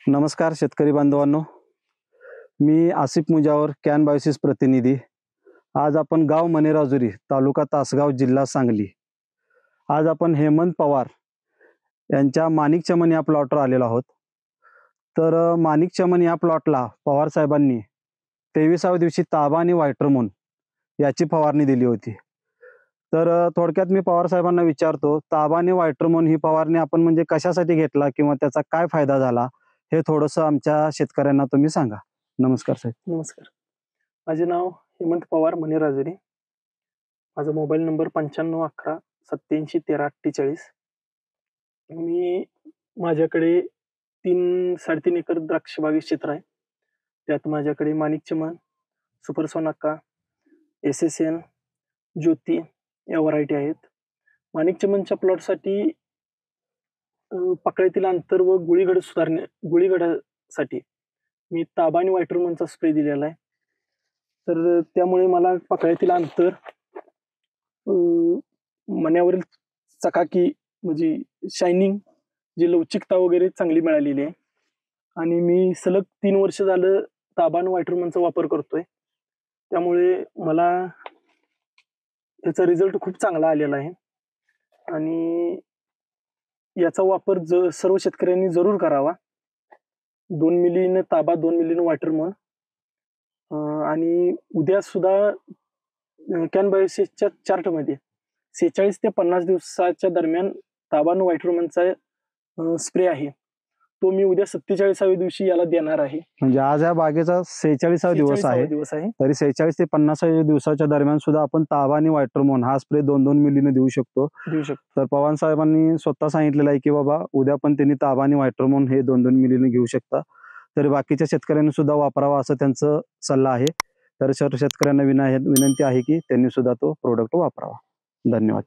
नमस्कार शेतकरी बांधवांनो, मी आसिफ मुजावर कॅन बायोसिस प्रतिनिधी. आज आपण गाव मनेराजुरी, तालुका तासगाव, जिल्हा सांगली. आज आपण हेमंत पवार यांच्या माणिक चमन या प्लॉटवर आलेलो आहोत. तर माणिक चमन या प्लॉटला पवार साहेबांनी 23व्या दिवशी ताबा आणि व्हायट्रोमोन याची फवारणी दिली होती. तर थोडक्यात मी पवार साहेबांना विचारतो, ताबा आणि व्हायट्रोमोन ही फवारणी आपण म्हणजे कशासाठी घेतला किंवा त्याचा काय फायदा झाला, हे थोडंसं आमच्या शेतकऱ्यांना तुम्ही सांगा. नमस्कार साहेब. नमस्कार. माझे नाव हेमंत पवार, मनेराजुरी. माझा मोबाईल नंबर 9511 8713 48. मी माझ्याकडे 3-3.5 एकर द्राक्ष बागेत क्षेत्र आहे. त्यात माझ्याकडे माणिक चमन, सुपर सोनाका, SSN, ज्योती या व्हरायटी आहेत. माणिक चमनच्या प्लॉटसाठी पाकळीतील अंतर व गुळीघडासाठी मी ताबा आणि व्हायट्रोमोनचा स्प्रे दिलेला आहे. तर त्यामुळे मला पाकळीतील अंतर, मण्यावरील चकाकी म्हणजे शायनिंग, जी लवचिकता वगैरे चांगली मिळालेली आहे. आणि मी सलग 3 वर्ष झालं ताबा आणि व्हायट्रोमोनचा वापर करतोय. त्यामुळे मला याचा रिझल्ट खूप चांगला आलेला आहे. आणि याचा वापर सर्व शेतकऱ्यांनी जरूर करावा. 2 मिलीनं ताबा, 2 मिलीनं व्हायट्रोमोन. आणि उद्या सुद्धा कॅन बायोसिसच्या चार्टमध्ये 46 ते 50 दिवसाच्या दरम्यान ताबा आणि व्हायट्रोमोनचा स्प्रे आहे, तो मी उद्या 47व्या दिवशी याला देणार आहे. म्हणजे आज या बागेचा 46वा दिवस आहे. तरी 46 ते 50 दिवसाच्या दरम्यान सुद्धा आपण ताबा आणि व्हायट्रोमोन हा स्प्रे 2-2 मिलीने देऊ शकतो. तर पवार साहेबांनी स्वतः सांगितलेलं आहे की बाबा उद्या पण त्यांनी ताबा आणि व्हायट्रोमोन हे 2-2 मिलीने घेऊ शकता. तर बाकीच्या शेतकऱ्यांनी सुद्धा वापरावा असं त्यांचं सल्ला आहे. तर शेतकऱ्यांना विनंती आहे की त्यांनी सुद्धा तो प्रोडक्ट वापरावा. धन्यवाद.